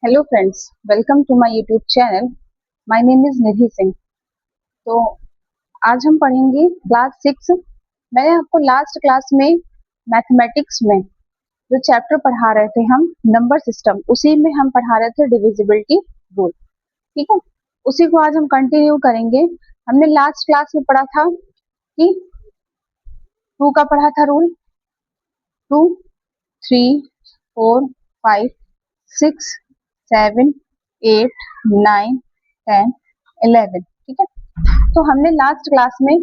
Hello friends, welcome to my YouTube channel. My name is Nidhi Singh. तो आज हम पढ़ेंगे क्लास 6। मैंने आपको लास्ट क्लास में मैथमेटिक्स में जो चैप्टर पढ़ा रहे थे हम नंबर सिस्टम, उसी में हम पढ़ा रहे थे डिविजिबिलिटी रूल। ठीक है, उसी को आज हम कंटिन्यू करेंगे। हमने लास्ट क्लास में पढ़ा था कि 2 का पढ़ा था रूल, 2, 3, 4, 5, 6, 7, 8, 9, 10, 11। ठीक है, तो हमने लास्ट क्लास में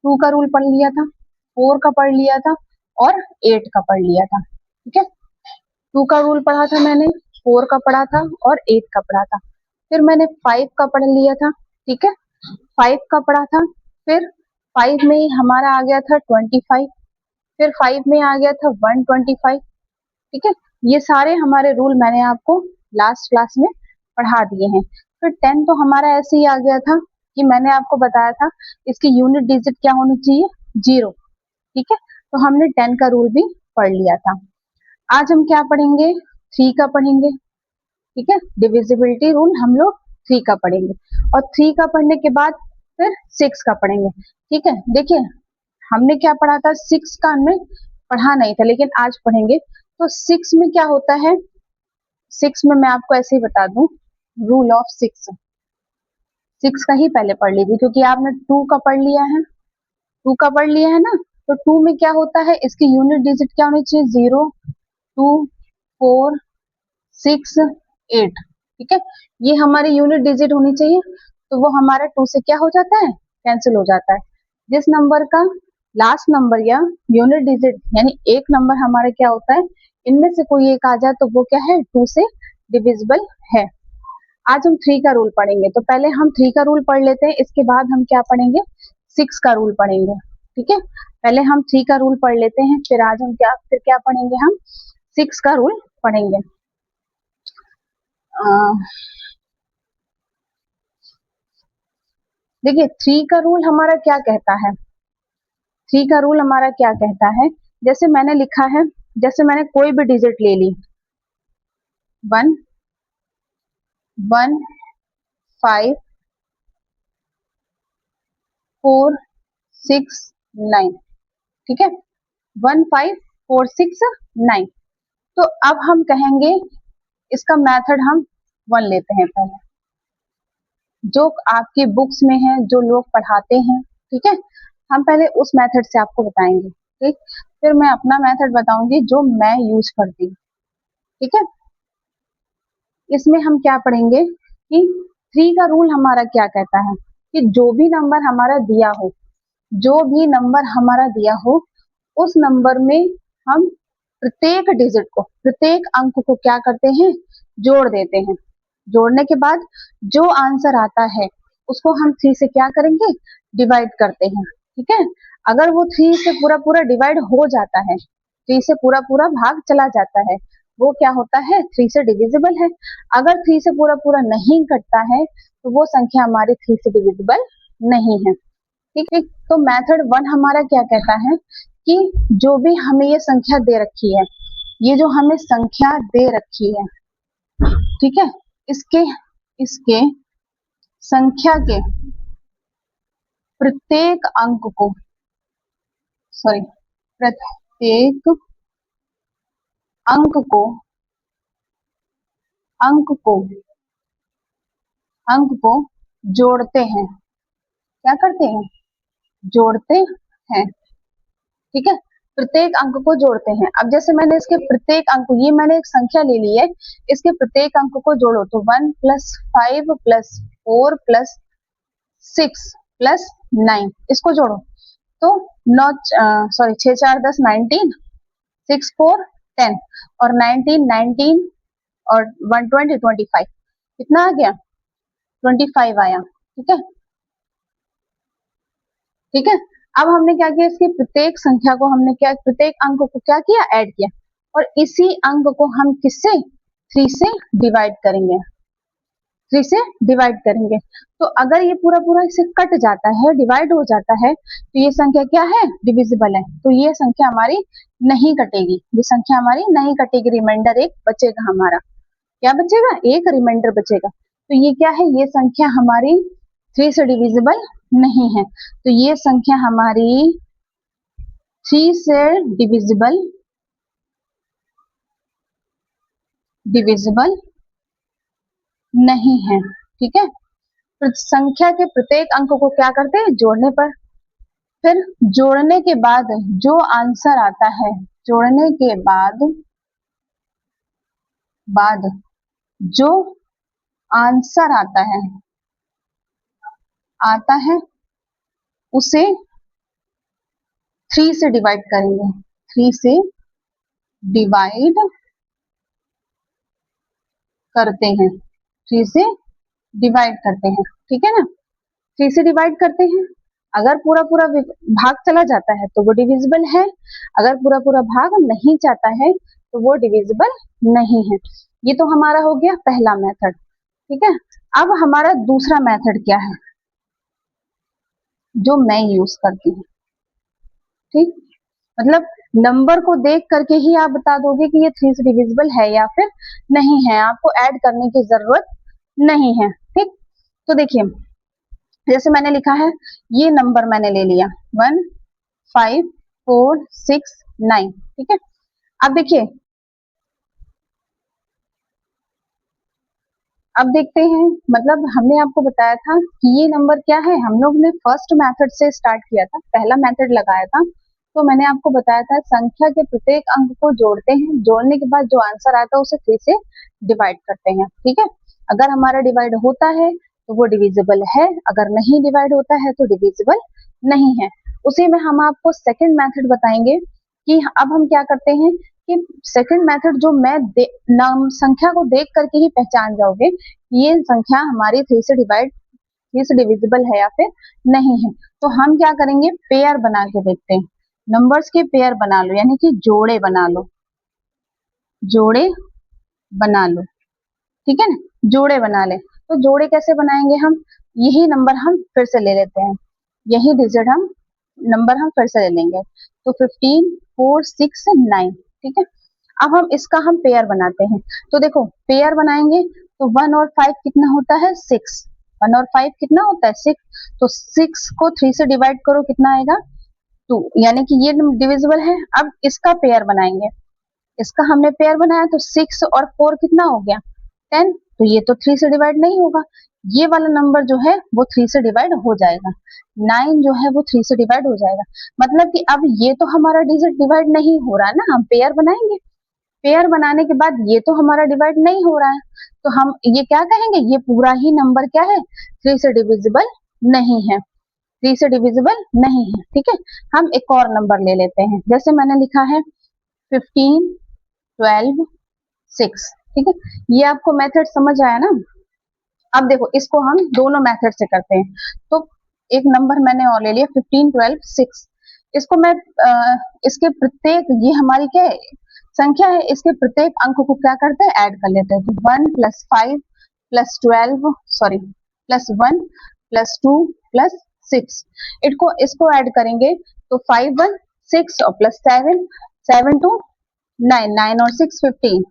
2 का रूल पढ़ लिया था, 4 का पढ़ लिया था और 8 का पढ़ लिया था। ठीक है, 2 का रूल पढ़ा था मैंने, 4 का पढ़ा था और 8 का पढ़ा था। फिर मैंने 5 का पढ़ लिया था। ठीक है, 5 का पढ़ा था। फिर 5 में ही हमारा आ गया था 25, फिर 5 में आ गया था 125। ठीक है, ये सारे हमारे रूल मैंने आपको लास्ट क्लास में पढ़ा दिए हैं। फिर 10 तो हमारा ऐसे ही आ गया था कि मैंने आपको बताया था इसकी यूनिट डिजिट क्या होनी चाहिए, 0। ठीक है, तो हमने 10 का रूल भी पढ़ लिया था। आज हम क्या पढ़ेंगे, 3 का पढ़ेंगे। ठीक है, डिविजिबिलिटी रूल हम लोग 3 का पढ़ेंगे और 3 का पढ़ने के बाद फिर 6 का पढ़ेंगे। ठीक है, देखिए हमने क्या पढ़ा था, 6 का हमने पढ़ा नहीं था लेकिन आज पढ़ेंगे। तो 6 में क्या होता है, 6 में मैं आपको ऐसे ही बता दूं, रूल ऑफ 6 का ही पहले पढ़ लीजिए क्योंकि आपने 2 का पढ़ लिया है, 2 का पढ़ लिया है ना। तो 2 में क्या होता है, इसकी यूनिट डिजिट क्या होनी चाहिए, 0, 2, 4, 6, 8। ठीक है, ये हमारी यूनिट डिजिट होनी चाहिए। तो वो हमारा 2 से क्या हो जाता है, कैंसिल हो जाता है। जिस नंबर का लास्ट नंबर या यूनिट डिजिट यानी एक नंबर हमारा क्या होता है, इनमें से कोई एक आ जाए तो वो क्या है, 2 से डिविजिबल है। आज हम 3 का रूल पढ़ेंगे, तो पहले हम 3 का रूल पढ़ लेते हैं, इसके बाद हम क्या पढ़ेंगे, 6 का रूल पढ़ेंगे। ठीक है, पहले हम 3 का रूल पढ़ लेते हैं, फिर आज हम क्या पढ़ेंगे, हम 6 का रूल पढ़ेंगे। देखिए 3 का रूल हमारा क्या कहता है, 3 का रूल हमारा क्या कहता है, जैसे मैंने लिखा है, जैसे मैंने कोई भी डिजिट ले ली, 1, 1, 5, 4, 6, 9। ठीक है, 1, 5, 4, 6, 9। तो अब हम कहेंगे इसका मेथड हम 1 लेते हैं पहले, जो आपकी बुक्स में है, जो लोग पढ़ाते हैं। ठीक है, हम पहले उस मेथड से आपको बताएंगे। ठीक, फिर मैं अपना मेथड बताऊंगी जो मैं यूज करती हूँ। ठीक है, इसमें हम क्या पढ़ेंगे कि 3 का रूल हमारा क्या कहता है कि जो भी नंबर हमारा दिया हो, जो भी नंबर हमारा दिया हो, उस नंबर में हम प्रत्येक डिजिट को, प्रत्येक अंक को क्या करते हैं, जोड़ देते हैं। जोड़ने के बाद जो आंसर आता है उसको हम 3 से क्या करेंगे, डिवाइड करते हैं। ठीक है, अगर वो 3 से पूरा पूरा डिवाइड हो जाता है, 3 से पूरा पूरा भाग चला जाता है, वो क्या होता है, 3 से डिविजिबल है। अगर 3 से पूरा पूरा नहीं कटता है तो वो संख्या हमारी 3 से डिविजिबल नहीं है। ठीक है, तो मेथड 1 हमारा क्या कहता है कि जो भी हमें ये संख्या दे रखी है, ये जो हमें संख्या दे रखी है, ठीक है, इसके इसके संख्या के प्रत्येक अंक को, सॉरी, प्रत्येक अंक को अंक को अंक को जोड़ते हैं। क्या करते हैं, जोड़ते हैं। ठीक है, प्रत्येक अंक को जोड़ते हैं। अब जैसे मैंने इसके प्रत्येक अंक, ये मैंने एक संख्या ले ली है, इसके प्रत्येक अंक को जोड़ो तो 1 + 5 + 4 + 6 + 9, इसको जोड़ो तो 9, सॉरी 6 4 10 19, 6 4 10 और 19 19 और 120 25, कितना आ गया, 25 आया। ठीक है, ठीक है, अब हमने क्या किया, इसकी प्रत्येक संख्या को हमने क्या, प्रत्येक अंक को क्या किया, ऐड किया, और इसी अंक को हम किससे, 3 से डिवाइड करेंगे, 3 से डिवाइड करेंगे। तो अगर ये पूरा पूरा इसे कट जाता है, डिवाइड हो जाता है, तो ये संख्या क्या है, डिविजिबल है। तो ये संख्या हमारी नहीं कटेगी, ये संख्या हमारी नहीं कटेगी, रिमाइंडर एक बचेगा हमारा। क्या बचेगा, एक रिमाइंडर बचेगा। तो ये क्या है, ये संख्या हमारी 3 से डिविजिबल नहीं है। तो ये संख्या हमारी 3 से डिविजिबल नहीं है। ठीक है, तो संख्या के प्रत्येक अंक को क्या करते हैं, जोड़ने पर, फिर जोड़ने के बाद जो आंसर आता है, जोड़ने के बाद जो आंसर आता है उसे 3 से डिवाइड करेंगे, 3 से डिवाइड करते हैं, 3 से डिवाइड करते हैं। ठीक है ना, 3 से डिवाइड करते हैं। अगर पूरा पूरा भाग चला जाता है तो वो डिविजिबल है, अगर पूरा पूरा भाग नहीं जाता है तो वो डिविजिबल नहीं है। ये तो हमारा हो गया पहला मेथड। ठीक है, अब हमारा दूसरा मेथड क्या है जो मैं यूज करती हूँ। ठीक, मतलब नंबर को देख करके ही आप बता दोगे कि ये 3 से डिविजिबल है या फिर नहीं है, आपको ऐड करने की जरूरत नहीं है। ठीक, तो देखिए जैसे मैंने लिखा है, ये नंबर मैंने ले लिया 1 5 4 6 9। ठीक है, अब देखिए, अब देखते हैं, मतलब हमने आपको बताया था कि ये नंबर क्या है, हम लोग ने फर्स्ट मेथड से स्टार्ट किया था, पहला मेथड लगाया था। तो मैंने आपको बताया था संख्या के प्रत्येक अंक को जोड़ते हैं, जोड़ने के बाद जो आंसर आता है उसे 3 से डिवाइड करते हैं। ठीक है, अगर हमारा डिवाइड होता है तो वो डिविजिबल है, अगर नहीं डिवाइड होता है तो डिविजिबल नहीं है। उसी में हम आपको सेकंड मेथड बताएंगे कि अब हम क्या करते हैं कि सेकंड मेथड जो मैं नाम संख्या को देख करके ही पहचान जाओगे ये संख्या हमारी 3 से डिविजिबल है या फिर नहीं है। तो हम क्या करेंगे, पेयर बना के देखते हैं, नंबर्स के पेयर बना लो, यानी कि जोड़े बना लो, जोड़े बना लो। ठीक है ना, जोड़े बना ले। तो जोड़े कैसे बनाएंगे हम, यही नंबर हम फिर से ले लेते हैं, यही डिजिट हम नंबर हम फिर से ले लेंगे। तो 15 4 6 9। ठीक है, अब हम इसका हम पेयर बनाते हैं। तो देखो पेयर बनाएंगे तो 1 और 5 कितना होता है 6, 1 और 5 कितना होता है 6। तो 6 को 3 से डिवाइड करो कितना आएगा 2, यानी कि ये डिविजिबल है। अब इसका पेयर बनाएंगे, इसका हमने पेयर बनाया तो 6 और 4 कितना हो गया 10। तो ये तो 3 से डिवाइड नहीं होगा, ये वाला नंबर जो है वो 3 से डिवाइड हो जाएगा, 9 जो है वो 3 से डिवाइड हो जाएगा। मतलब कि अब ये तो हमारा डिजिट डिवाइड नहीं हो रहा है ना, हम पेयर बनाएंगे, पेयर बनाने के बाद ये तो हमारा डिवाइड नहीं हो रहा है, तो हम ये क्या कहेंगे, ये पूरा ही नंबर क्या है 3 से डिविजिबल नहीं है, 3 से डिविजिबल नहीं है। ठीक है, हम एक और नंबर ले लेते हैं, जैसे मैंने लिखा है 15 12 6। ठीक है, ये आपको मेथड समझ आया ना। अब देखो इसको हम दोनों मेथड से करते हैं। तो एक नंबर मैंने और ले लिया 15 12 6, इसको मैं इसके प्रत्येक, ये हमारी क्या है संख्या है, इसके प्रत्येक अंक को क्या करते हैं ऐड कर लेते हैं। तो 1 + 5 + 12 सॉरी +1 +2 +6, इसको ऐड करेंगे तो 5 1 6 और +7 7 2 9 9 और 6 15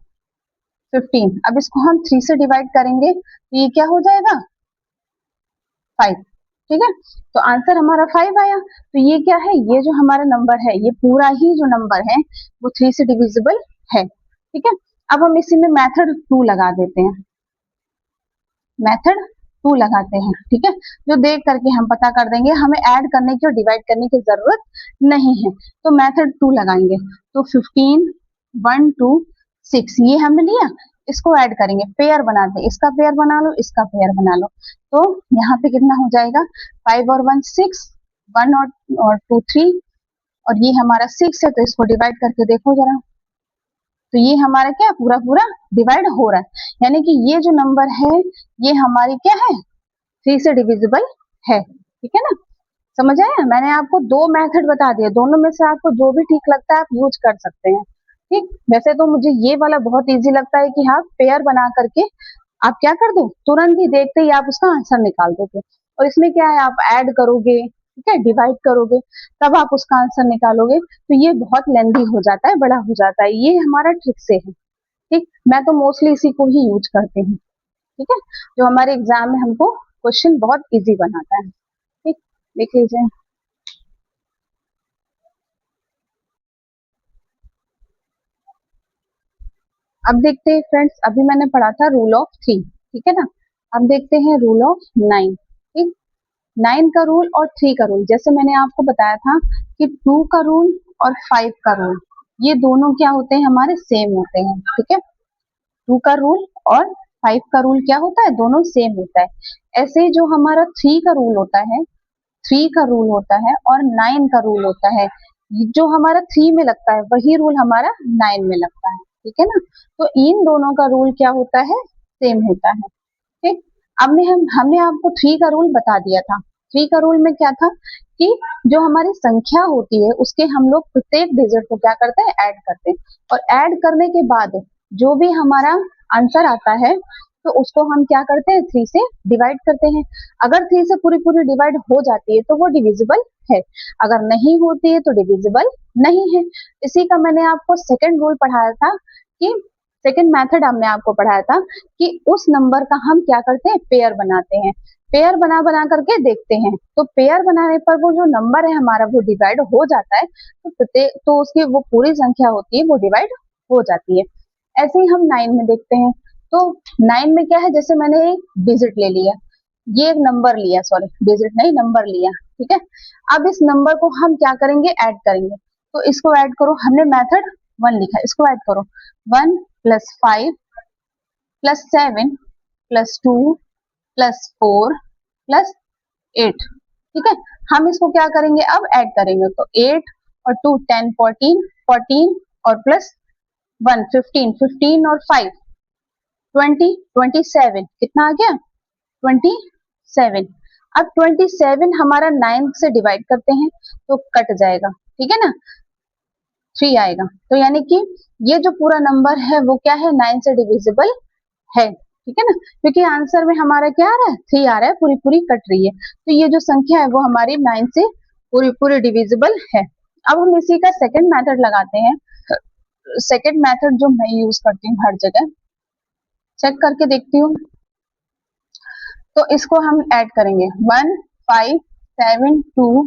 15। अब इसको हम 3 से डिवाइड करेंगे तो ये क्या हो जाएगा 5। ठीक है, तो आंसर हमारा 5 आया। तो ये क्या है, ये जो हमारा नंबर है ये पूरा ही जो नंबर है वो 3 से डिविजिबल है। ठीक है, अब हम इसी में मेथड 2 लगा देते हैं, मेथड 2 लगाते हैं। ठीक है, जो देख करके हम पता कर देंगे, हमें ऐड करने की और डिवाइड करने की जरूरत नहीं है। तो मेथड 2 लगाएंगे तो 15 1 2 6 ये हमने लिया, इसको ऐड करेंगे, पेयर बनाते, इसका पेयर बना लो, इसका पेयर बना लो। तो यहाँ पे कितना हो जाएगा 5 और 1 6, 1 और 2 3, और ये हमारा 6 है तो इसको डिवाइड करके देखो जरा। तो ये हमारा क्या पूरा पूरा डिवाइड हो रहा है, यानी कि ये जो नंबर है ये हमारी क्या है 3 से डिविजिबल है। ठीक है ना, समझ आया, मैंने आपको दो मेथड बता दिए, दोनों में से आपको जो भी ठीक लगता है आप यूज कर सकते हैं। ठीक, वैसे तो मुझे ये वाला बहुत इजी लगता है कि हाँ पेयर बना करके आप क्या कर दो, तुरंत ही देखते ही आप उसका आंसर निकाल दोगे। और इसमें क्या है, आप ऐड करोगे, ठीक है, डिवाइड करोगे, तब आप उसका आंसर निकालोगे, तो ये बहुत लेंदी हो जाता है, बड़ा हो जाता है, ये हमारा ट्रिक से है। ठीक, मैं तो मोस्टली इसी को ही यूज करती हूँ। ठीक है, जो हमारे एग्जाम में हमको क्वेश्चन बहुत इजी बनाता है। ठीक, देख लीजिए। अब देखते हैं फ्रेंड्स, अभी मैंने पढ़ा था रूल ऑफ थ्री, ठीक है ना। अब देखते हैं रूल ऑफ नाइन। ठीक, नाइन का रूल और थ्री का रूल, जैसे मैंने आपको बताया था कि टू का रूल और फाइव का रूल, ये दोनों क्या होते हैं, हमारे सेम होते हैं। ठीक है, टू का रूल और फाइव का रूल क्या होता है, दोनों सेम होता है। ऐसे जो हमारा थ्री का रूल होता है, थ्री का रूल होता है और नाइन का रूल होता है, जो हमारा थ्री में लगता है वही रूल हमारा नाइन में लगता है। ठीक है ना, तो इन दोनों का रूल क्या होता है, सेम होता है। ठीक, अब में हमने आपको थ्री का रूल बता दिया था। थ्री का रूल में क्या था कि जो हमारी संख्या होती है उसके हम लोग प्रत्येक डिजिट को क्या करते हैं, ऐड करते हैं, और ऐड करने के बाद जो भी हमारा आंसर आता है तो उसको हम क्या करते हैं, थ्री से डिवाइड करते हैं। अगर थ्री से पूरी पूरी डिवाइड हो जाती है तो वो डिविजिबल है, अगर नहीं होती है तो डिविजिबल नहीं है। इसी का मैंने आपको सेकंड रूल पढ़ाया था कि सेकंड मेथड हमने आपको पढ़ाया था कि उस नंबर का हम क्या करते हैं, पेयर बनाते हैं। पेयर बना बना करके देखते हैं, तो पेयर बनाने पर वो जो नंबर है हमारा वो डिवाइड हो जाता है, तो प्रत्येक तो उसकी वो पूरी संख्या होती है वो डिवाइड हो जाती है। ऐसे ही हम नाइन में देखते हैं। तो नाइन में क्या है, जैसे मैंने एक डिजिट ले लिया, ये एक नंबर लिया, सॉरी डिजिट नहीं नंबर लिया। ठीक है, अब इस नंबर को हम क्या करेंगे, ऐड करेंगे। तो इसको ऐड करो, हमने मेथड वन लिखा, इसको ऐड करो। One plus five plus seven plus two plus four plus eight. ठीक है, हम इसको क्या करेंगे, अब ऐड करेंगे। तो एट और टू टेन, फोर्टीन, फोर्टीन और प्लस वन फिफ्टीन, फिफ्टीन और फाइव ट्वेंटी, ट्वेंटी सेवन, कितना आ गया, ट्वेंटी सेवन। अब ट्वेंटी सेवन हमारा नाइन से डिवाइड करते हैं तो कट जाएगा, ठीक है ना, थ्री आएगा। तो यानी कि ये जो पूरा नंबर है वो क्या है, नाइन से डिविजिबल है। ठीक है ना, क्योंकि आंसर में हमारा क्या आ रहा है, थ्री आ रहा है, पूरी पूरी कट रही है, तो ये जो संख्या है वो हमारी नाइन से पूरी पूरी डिविजिबल है। अब हम इसी का सेकंड मेथड लगाते हैं। सेकंड मेथड जो मैं यूज करती हूँ हर जगह, चेक करके देखती हूँ। तो इसको हम ऐड करेंगे, one five seven two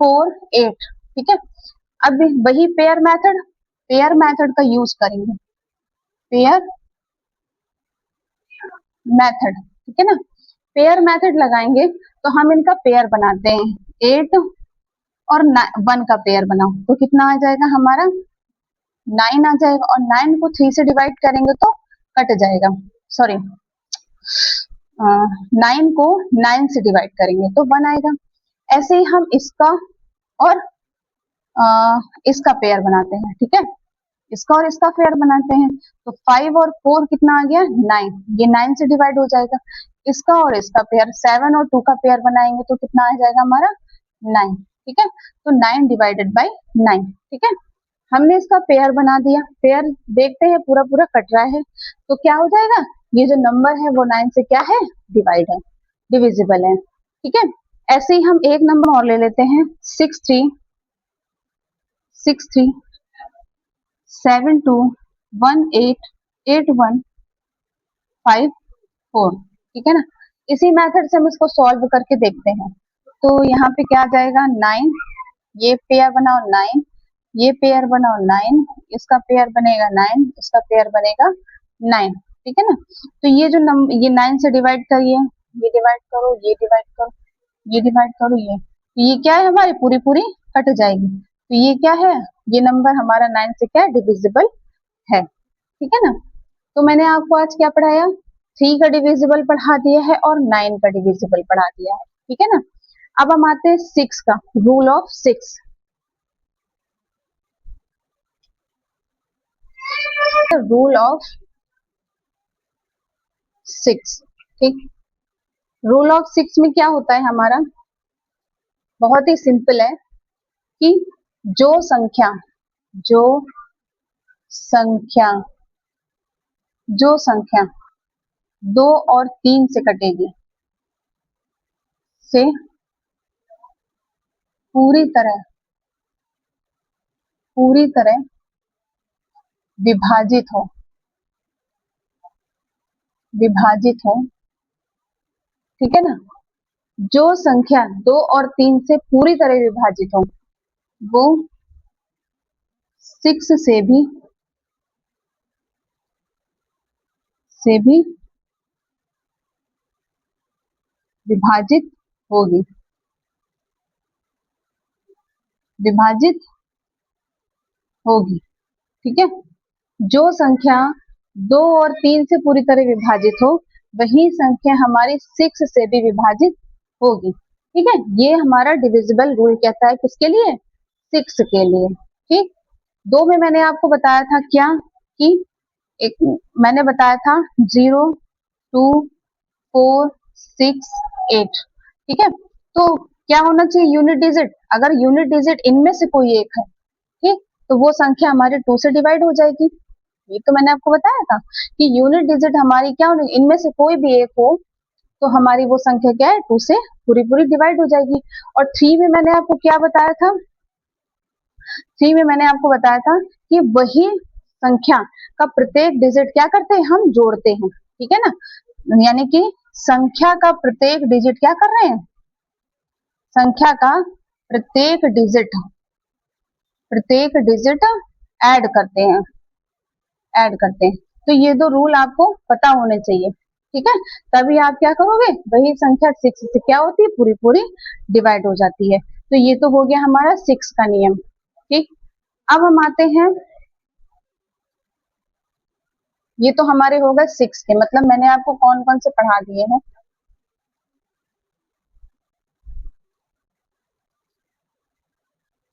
four eight. ठीक है, अब वही पेयर मेथड, पेयर मेथड का यूज करेंगे, पेयर मेथड। ठीक है ना, पेयर मेथड लगाएंगे तो हम इनका पेयर बनाते हैं। एट और वन का पेयर बनाओ तो कितना आ जाएगा हमारा, नाइन आ जाएगा, और नाइन को थ्री से डिवाइड करेंगे तो कट जाएगा, सॉरी नाइन को नाइन से डिवाइड करेंगे तो वन आएगा। ऐसे ही हम इसका और इसका पेयर बनाते हैं। ठीक है, इसका और इसका पेयर बनाते हैं, तो फाइव और फोर कितना आ गया, नाइन, ये नाइन से डिवाइड हो जाएगा। इसका और इसका पेयर, सेवन और टू का पेयर बनाएंगे तो कितना आ जाएगा हमारा, नाइन। ठीक है, तो नाइन डिवाइडेड बाई नाइन। ठीक है, हमने इसका पेयर बना दिया, पेयर देखते हैं पूरा पूरा कट रहा है तो क्या हो जाएगा, ये जो नंबर है वो नाइन से क्या है, डिवाइड है, डिविजिबल है। ठीक है, ऐसे ही हम एक नंबर और ले लेते हैं, six three, six three seven two one eight eight one five four. ठीक है ना, इसी मेथड से हम इसको सॉल्व करके देखते हैं। तो यहाँ पे क्या आ जाएगा, नाइन, ये पेयर बनाओ नाइन, ये पेयर बनाओ नाइन, इसका पेयर बनेगा नाइन, इसका पेयर बनेगा नाइन। ठीक है ना, तो ये जो नंबर, ये नाइन से डिवाइड करिए, ये डिवाइड करो, ये डिवाइड करो, ये डिवाइड करो, ये क्या है, हमारी पूरी पूरी कट जाएगी, तो ये क्या है, ये नंबर हमारा नाइन से क्या डिविजिबल है। ठीक है ना, तो मैंने आपको आज क्या पढ़ाया, थ्री का डिविजिबल पढ़ा दिया है और नाइन का डिविजिबल पढ़ा दिया है। ठीक है ना, अब हम आते हैं सिक्स का, rule of six, rule of six. ठीक, रूल ऑफ सिक्स में क्या होता है हमारा, बहुत ही सिंपल है कि जो संख्या, जो संख्या, जो संख्या दो और तीन से कटेगी, से पूरी तरह, पूरी तरह विभाजित हो, विभाजित हो, ठीक है ना, जो संख्या 2 और 3 से पूरी तरह विभाजित हो वो 6 से भी विभाजित होगी, विभाजित होगी, ठीक है। जो संख्या 2 और 3 से पूरी तरह विभाजित हो वही संख्या हमारी 6 से भी विभाजित होगी, ठीक है। ये हमारा डिविजिबल रूल कहता है, किसके लिए? 6 के लिए, ठीक। 2 में मैंने आपको बताया था क्या कि एक मैंने बताया था 0, 2, 4, 6, 8, ठीक है। तो क्या होना चाहिए? Unit digit. अगर यूनिट डिजिट इनमें से कोई एक है, ठीक, तो वो संख्या हमारे 2 से डिवाइड हो जाएगी। ये तो मैंने आपको बताया था कि यूनिट डिजिट हमारी क्या होगी, इनमें से कोई भी एक हो तो हमारी वो संख्या क्या है, 2 से पूरी पूरी डिवाइड हो जाएगी। और 3 में मैंने आपको क्या बताया था? 3 में मैंने आपको बताया था कि वही संख्या का प्रत्येक डिजिट क्या करते हैं, हम जोड़ते हैं, ठीक है ना। यानी कि संख्या का प्रत्येक डिजिट क्या कर रहे हैं, संख्या का प्रत्येक डिजिट ऐड करते हैं, ऐड करते हैं। तो ये दो रूल आपको पता होने चाहिए, ठीक है। तभी आप क्या करोगे, वही संख्या 6 से क्या होती है, पूरी पूरी डिवाइड हो जाती है। तो ये तो हो गया हमारा 6 का नियम, ठीक। अब हम आते हैं, ये तो हमारे हो गए 6 के, मतलब मैंने आपको कौन कौन से पढ़ा दिए हैं।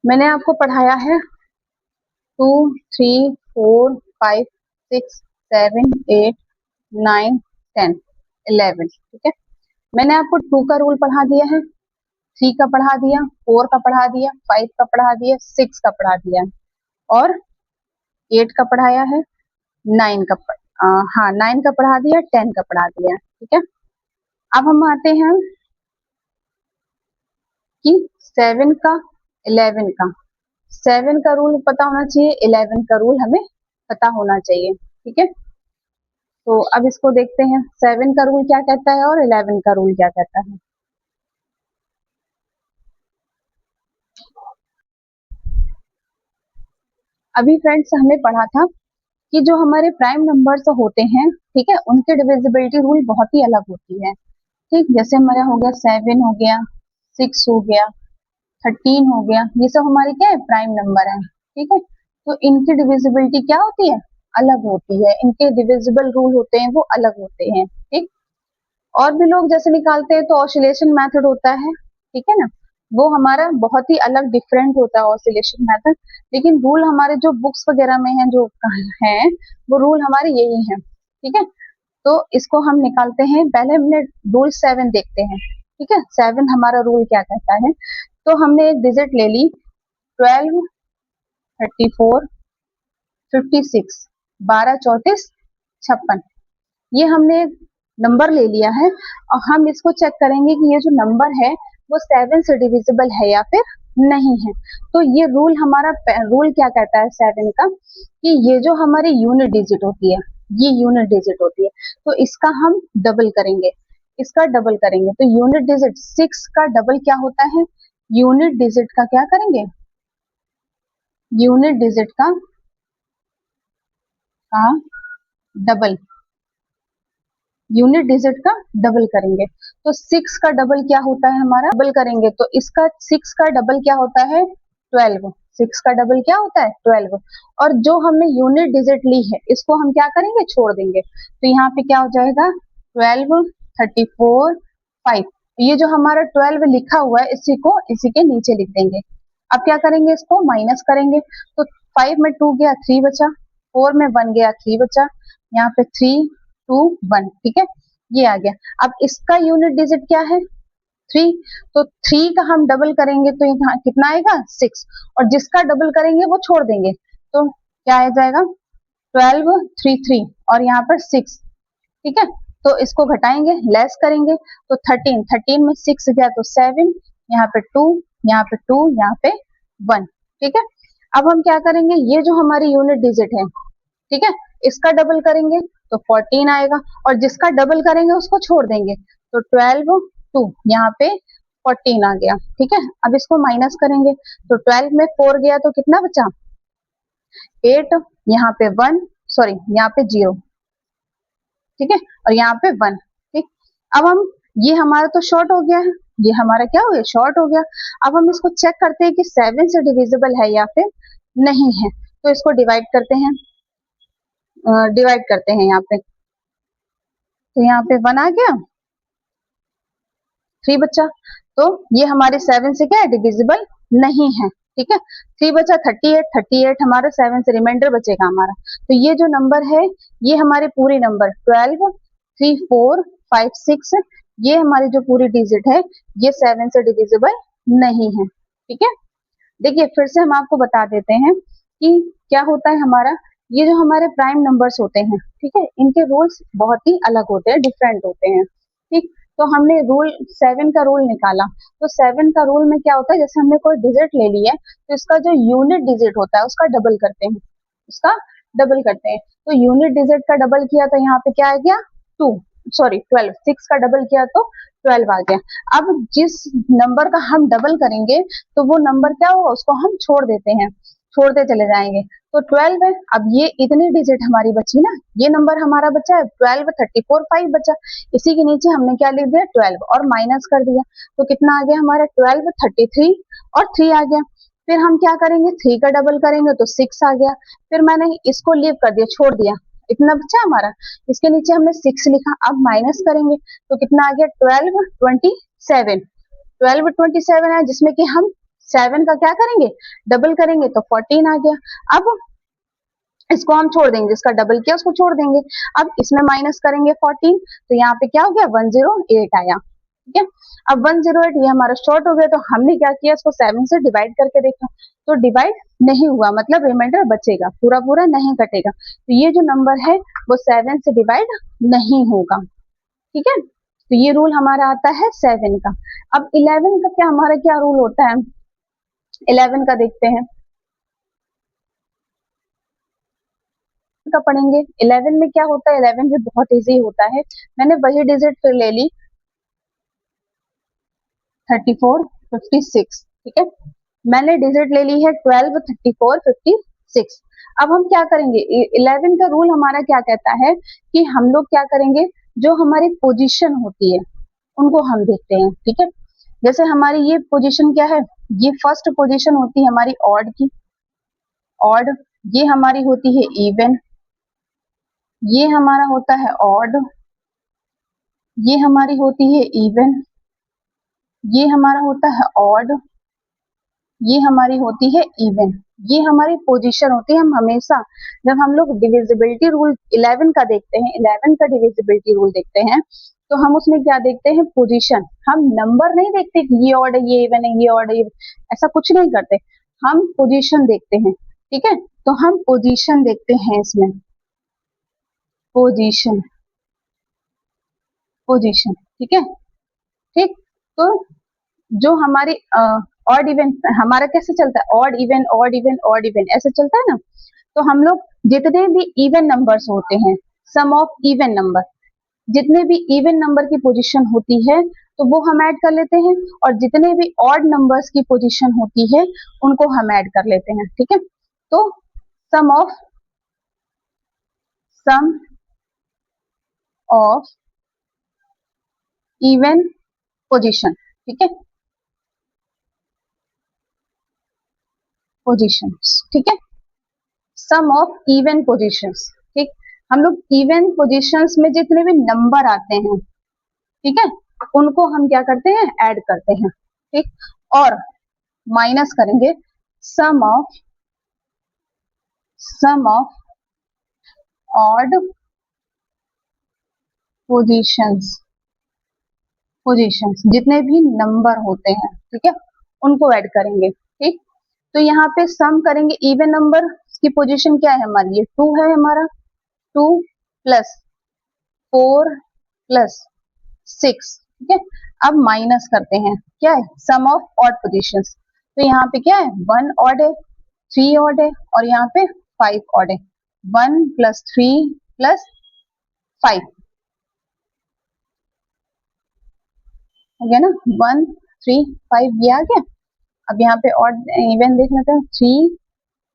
मैंने आपको पढ़ाया है 2, 3, 4, 5, 6, 7, 8, 9, 10, 11, ठीक है। मैंने आपको 2 का रूल पढ़ा दिया है, 3 का पढ़ा दिया, 4 का पढ़ा दिया, 5 का पढ़ा दिया, 6 का पढ़ा दिया और 8 का पढ़ाया है, 9 का हाँ 9 का पढ़ा दिया, 10 का पढ़ा दिया, ठीक है। अब हम आते हैं कि 7 का, 11 का। 7 का रूल पता होना चाहिए, 11 का रूल हमें पता होना चाहिए, ठीक है। तो अब इसको देखते हैं 7 का रूल क्या कहता है और 11 का रूल क्या कहता है। अभी फ्रेंड्स हमने पढ़ा था कि जो हमारे प्राइम नंबर्स होते हैं, ठीक है, उनके डिविजिबिलिटी रूल बहुत ही अलग होती है, ठीक। जैसे हमारा हो गया 7 हो गया, 6 हो गया, 13 हो गया, ये सब हमारे क्या है, प्राइम नंबर है, ठीक है। तो इनकी डिविजिबिलिटी क्या होती है, अलग होती है, इनके डिविजिबल रूल होते हैं वो अलग होते हैं, ठीक। और भी लोग जैसे निकालते हैं तो ऑसिलेशन मेथड होता है, ठीक है ना, वो हमारा बहुत ही अलग डिफरेंट होता है ऑसिलेशन मेथड, लेकिन रूल हमारे जो बुक्स वगैरह में है जो हैं वो रूल हमारे यही हैं, ठीक है। तो इसको हम निकालते हैं, पहले हमने रूल 7 देखते हैं, ठीक है। 7 हमारा रूल क्या कहता है, तो हमने एक डिजिट ले ली 12, 34, 56, 12, 34, 56, ये हमने नंबर ले लिया है और हम इसको चेक करेंगे कि ये जो नंबर है वो 7 से डिविजिबल है या फिर नहीं है। तो ये रूल हमारा रूल क्या कहता है 7 का, कि ये जो हमारी यूनिट डिजिट होती है, ये यूनिट डिजिट होती है, तो इसका हम डबल करेंगे, इसका डबल करेंगे। तो यूनिट डिजिट 6 का डबल क्या होता है, यूनिट डिजिट का क्या करेंगे, यूनिट डिजिट का डबल, यूनिट डिजिट का डबल करेंगे। तो 6 का डबल क्या होता है हमारा, डबल करेंगे तो इसका 6 का डबल क्या होता है, 12। 6 का डबल क्या होता है, 12। और जो हमने यूनिट डिजिट ली है इसको हम क्या करेंगे, छोड़ देंगे। तो यहाँ पे क्या हो जाएगा 12, 34, 5। ये जो हमारा 12 लिखा हुआ है इसी के नीचे लिख देंगे। अब क्या करेंगे, इसको माइनस करेंगे। तो 5 में 2 गया, 3 बचा, 4 में 1 गया, 3 बचा, यहाँ पे 3, 2, 1, ठीक है, ये आ गया। अब इसका यूनिट डिजिट क्या है, 3। तो 3 का हम डबल करेंगे तो यहाँ कितना आएगा, 6। और जिसका डबल करेंगे वो छोड़ देंगे, तो क्या आ जाएगा 12, 3, 3 और यहाँ पर 6, ठीक है। तो इसको घटाएंगे, लेस करेंगे तो 13, 13 में 6 गया तो 7, यहाँ पे 2, यहाँ पे 2, यहाँ पे 1, ठीक है। अब हम क्या करेंगे, ये जो हमारी यूनिट डिजिट है, ठीक है, इसका डबल करेंगे तो 14 आएगा, और जिसका डबल करेंगे उसको छोड़ देंगे, तो 12 2 यहाँ पे 14 आ गया। ठीक है, अब इसको माइनस करेंगे, तो 12 में 4 गया तो कितना बचा 8, यहाँ पे 1, सॉरी यहाँ पे 0, ठीक है, और यहाँ पे 1। ठीक, अब हम, ये हमारा तो शॉर्ट हो गया है, ये हमारा क्या हो गया, शॉर्ट हो गया। अब हम इसको चेक करते हैं कि 7 से डिविजिबल है या फिर नहीं है, तो इसको डिवाइड करते हैं, यहाँ पे, तो यहाँ पे 1 आ गया, 3 बचा, तो ये हमारे 7 से क्या है, डिविजिबल नहीं है। ठीक है, 3 बचा, 38, 38 हमारा 7 से रिमाइंडर बचेगा हमारा, तो ये जो नंबर है ये हमारे पूरे नंबर 12, 3, 4, 5, 6, ये हमारी जो पूरी डिजिट है ये 7 से डिविजिबल नहीं है। ठीक है, देखिए फिर से हम आपको बता देते हैं कि क्या होता है हमारा, ये जो हमारे प्राइम नंबर्स होते हैं, ठीक है, इनके रूल्स बहुत ही अलग होते हैं, डिफरेंट होते हैं। ठीक, तो हमने रूल 7 का रूल निकाला, तो 7 का रूल में क्या होता है, जैसे हमने कोई डिजिट ले ली है तो इसका जो यूनिट डिजिट होता है उसका डबल करते हैं, उसका डबल करते हैं, तो यूनिट डिजिट का डबल किया तो यहाँ पे क्या आ गया 2, सॉरी 12, 6 का डबल किया तो 12 आ गया। अब जिस नंबर का हम डबल करेंगे तो वो नंबर क्या होगा, उसको हम छोड़ देते हैं, छोड़ते चले जाएंगे, तो 12 है। अब ये इतनी डिजिट हमारी बची ना, ये नंबर हमारा बचा है 12, 34, 5 बचा, इसी के नीचे हमने क्या लिख दिया 12 और माइनस कर दिया, तो कितना आ गया हमारा 12, 33 और 3 आ गया। फिर हम क्या करेंगे, 3 का डबल करेंगे तो 6 आ गया, फिर मैंने इसको लीव कर दिया, छोड़ दिया, इतना बचा हमारा, इसके नीचे हमने 6 लिखा, अब माइनस करेंगे तो कितना आ गया 12, 27, 12, 27 है, जिसमें कि हम 7 का क्या करेंगे, डबल करेंगे तो 14 आ गया। अब इसको हम छोड़ देंगे, जिसका डबल किया उसको छोड़ देंगे, अब इसमें माइनस करेंगे 14, तो यहाँ पे क्या हो गया 108 आया। ठीक है, अब 108 ये हमारा शॉर्ट हो गया, तो हमने क्या किया, इसको 7 से डिवाइड करके देखा, तो डिवाइड नहीं हुआ, मतलब रिमाइंडर बचेगा, पूरा पूरा नहीं कटेगा, तो ये जो नंबर है वो 7 से डिवाइड नहीं होगा। ठीक है, तो ये रूल हमारा आता है 7 का। अब 11 का क्या, हमारा क्या रूल होता है, 11 का देखते हैं, का पढ़ेंगे। 11 में क्या होता है, 11 भी बहुत इजी होता है, मैंने वही डिजिट फिर ले ली 34, 56। ठीक है, मैंने डिजिट ले ली है 12, 34, 56। अब हम क्या करेंगे, 11 का रूल हमारा क्या कहता है कि हम लोग क्या करेंगे, जो हमारी पोजीशन होती है उनको हम देखते हैं। ठीक है, जैसे हमारी ये पोजीशन क्या है, ये फर्स्ट पोजीशन होती है हमारी ऑड की, ऑड, ये हमारी होती है इवन, ये हमारा होता है ऑड, ये हमारी होती है इवन, ये हमारा होता है ऑड, ये हमारी होती है इवन, ये हमारी पोजीशन होती है। हम हमेशा जब हम लोग डिविजिबिलिटी रूल 11 का देखते हैं, 11 का डिविजिबिलिटी रूल देखते हैं, तो हम उसमें क्या देखते हैं, पोजीशन, हम नंबर नहीं देखते कि ये ऑड है ये इवन है ये ऑड है ये, ऐसा कुछ नहीं करते, हम पोजीशन देखते हैं। ठीक है, तो हम पोजीशन देखते हैं इसमें, पोजीशन, पोजीशन, ठीक है। ठीक, तो जो हमारी ऑड इवन हमारा कैसे चलता है, odd even odd even odd even ऐसे चलता है ना, तो हम लोग जितने भी इवन नंबर्स होते हैं, सम ऑफ इवन नंबर, जितने भी इवन नंबर की पोजीशन होती है तो वो हम ऐड कर लेते हैं, और जितने भी ऑड नंबर्स की पोजीशन होती है उनको हम ऐड कर लेते हैं। ठीक है, तो सम ऑफ इवन पोजीशन, ठीक है, पोजीशंस, ठीक है, सम ऑफ इवन पोजीशंस। ठीक, हम लोग इवन पोजीशंस में जितने भी नंबर आते हैं, ठीक है, उनको हम क्या करते हैं, ऐड करते हैं। ठीक, और माइनस करेंगे सम ऑफ ऑड पोजीशंस, पोजीशंस जितने भी नंबर होते हैं, ठीक है, उनको ऐड करेंगे। ठीक, तो यहाँ पे सम करेंगे इवन नंबर की पोजीशन क्या है हमारी, ये 2 है हमारा, 2 प्लस 4 प्लस 6, ठीक है। अब माइनस करते हैं, क्या है, सम ऑफ ऑड पोजीशंस, तो यहाँ पे क्या है 1 ऑड है, 3 ऑड है, और यहाँ पे 5 ऑड है, 1 प्लस 3 प्लस 5 हो गया ना, 1 3 5 ये आ गया। अब यहाँ पे और इवन देख लेते हैं, 3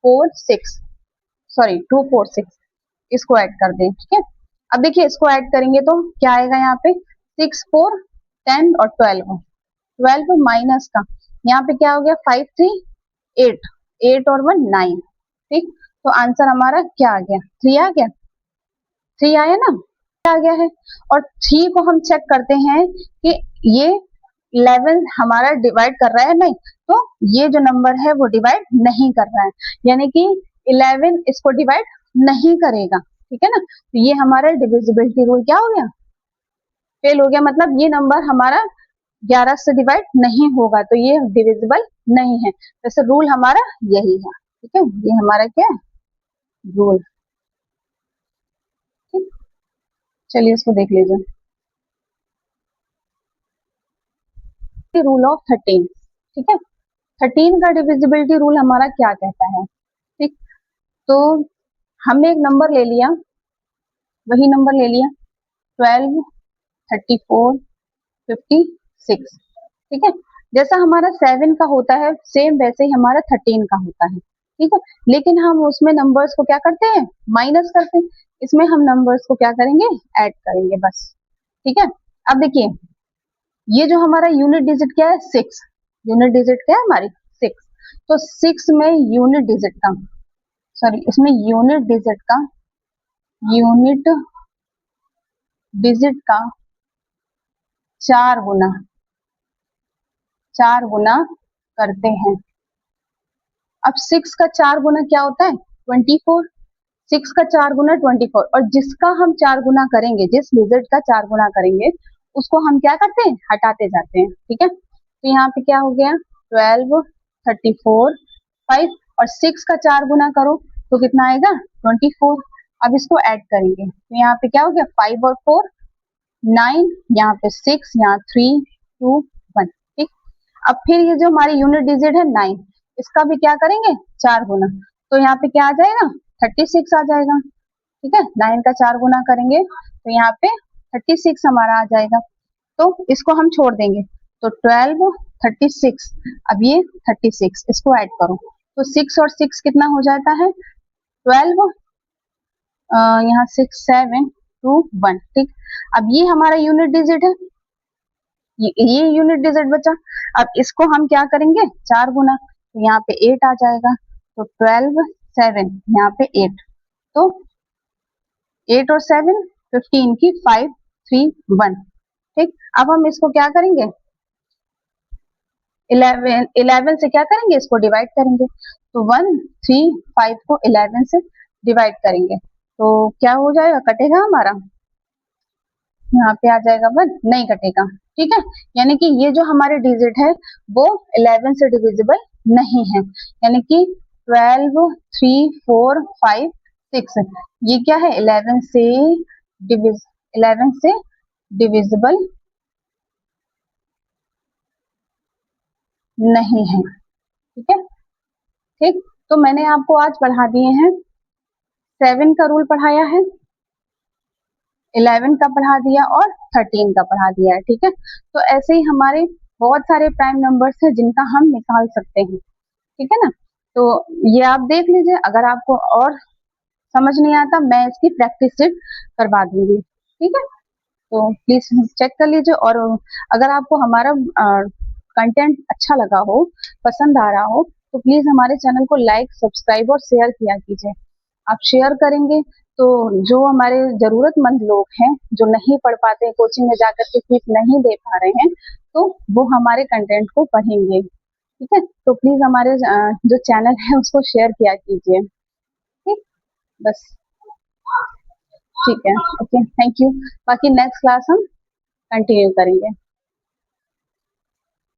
4 6 सॉरी 2 4 6 इसको ऐड कर दें, ठीक है। अब देखिए इसको ऐड करेंगे तो क्या आएगा यहाँ पे, 6 4 10 और 12 माइनस का यहाँ पे क्या हो गया, 5 3 8 8 और 1 9, ठीक। तो आंसर हमारा क्या आ गया, 3 आ गया, 3 आया ना, आ गया है। और 3 को हम चेक करते हैं कि ये 11 हमारा डिवाइड कर रहा है, नहीं तो ये जो नंबर है वो डिवाइड नहीं कर रहा है, यानी कि 11 इसको डिवाइड नहीं करेगा, ठीक है ना। तो ये हमारा डिविजिबिलिटी रूल क्या हो गया, फेल हो गया, मतलब ये नंबर हमारा 11 से डिवाइड नहीं होगा, तो ये डिविजिबल नहीं है। वैसे रूल हमारा यही है, ठीक है, ये हमारा क्या है, रूल। ठीक, चलिए इसको देख लीजिए, रूल ऑफ 13, ठीक है। 13 का डिविजिबिलिटी रूल हमारा क्या कहता है, ठीक। तो हमने एक नंबर ले लिया, वही नंबर ले लिया 12 34 56, ठीक है। जैसा हमारा 7 का होता है सेम वैसे ही हमारा 13 का होता है, ठीक है। लेकिन हम उसमें नंबर्स को क्या करते हैं, माइनस करते हैं, इसमें हम नंबर्स को क्या करेंगे, ऐड करेंगे बस, ठीक है। अब देखिए ये जो हमारा यूनिट डिजिट क्या है, 6, यूनिट डिजिट क्या है हमारी 6, तो 6 में यूनिट डिजिट का, सॉरी इसमें यूनिट डिजिट का, यूनिट डिजिट का 4 गुना करते हैं। अब 6 का 4 गुना क्या होता है, 24, 6 का 4 गुना 24, और जिसका हम 4 गुना करेंगे, जिस डिजिट का 4 गुना करेंगे उसको हम क्या करते हैं, हटाते जाते हैं, ठीक है। तो यहाँ पे क्या हो गया, 12 34 5, और 6 का 4 गुना करो तो कितना आएगा, 24। अब इसको ऐड करेंगे तो यहाँ पे क्या हो गया, 5 और 4 9, यहाँ पे 6, यहाँ 3 2 1, ठीक। अब फिर ये जो हमारी यूनिट डिजिट है 9, इसका भी क्या करेंगे, 4 गुना, तो यहाँ पे क्या आ जाएगा, 36 आ जाएगा, ठीक है। 9 का 4 गुना करेंगे तो यहाँ पे 36 हमारा आ जाएगा, तो इसको हम छोड़ देंगे, तो 12 36, अब ये 36 इसको ऐड करो तो 6 और 6 कितना हो जाता है, 12, यहाँ 6 7 2 1, ठीक। अब ये हमारा यूनिट डिजिट है, ये यूनिट डिजिट बचा। अब इसको हम क्या करेंगे, 4 गुना, तो यहाँ पे 8 आ जाएगा, तो 12 7 यहाँ पे 8, तो 8 और 7 15 की 5 3 1, ठीक। अब हम इसको क्या करेंगे, 11 से क्या करेंगे, इसको डिवाइड करेंगे, तो 1 3 5 को 11 से डिवाइड करेंगे तो क्या हो जाएगा, कटेगा हमारा, यहाँ पे आ जाएगा 1, नहीं कटेगा, ठीक है। यानी कि ये जो हमारे डिजिट है वो 11 से डिविजिबल नहीं है, यानी कि 12 3 4 5 6 ये क्या है, 11 से डिविजिबल नहीं है, ठीक है, ठीक। तो मैंने आपको आज पढ़ा दिए हैं, 7 का रूल पढ़ाया है, 11 का पढ़ा दिया और 13 का पढ़ा दिया है, ठीक है। तो ऐसे ही हमारे बहुत सारे प्राइम नंबर्स हैं जिनका हम निकाल सकते हैं, ठीक है ना। तो ये आप देख लीजिए, अगर आपको और समझ नहीं आता मैं इसकी प्रैक्टिस सेट करवा दूंगी, ठीक है। तो प्लीज चेक कर लीजिए, और अगर आपको हमारा कंटेंट अच्छा लगा हो, पसंद आ रहा हो, तो प्लीज हमारे चैनल को लाइक सब्सक्राइब और शेयर किया कीजिए। आप शेयर करेंगे तो जो हमारे जरूरतमंद लोग हैं, जो नहीं पढ़ पाते, कोचिंग में जाकर के फीस नहीं दे पा रहे हैं, तो वो हमारे कंटेंट को पढ़ेंगे, ठीक है। तो प्लीज हमारे जो चैनल है उसको शेयर किया कीजिए, ठीक, बस, ठीक है, ओके, थैंक यू। बाकी नेक्स्ट क्लास हम कंटिन्यू करेंगे।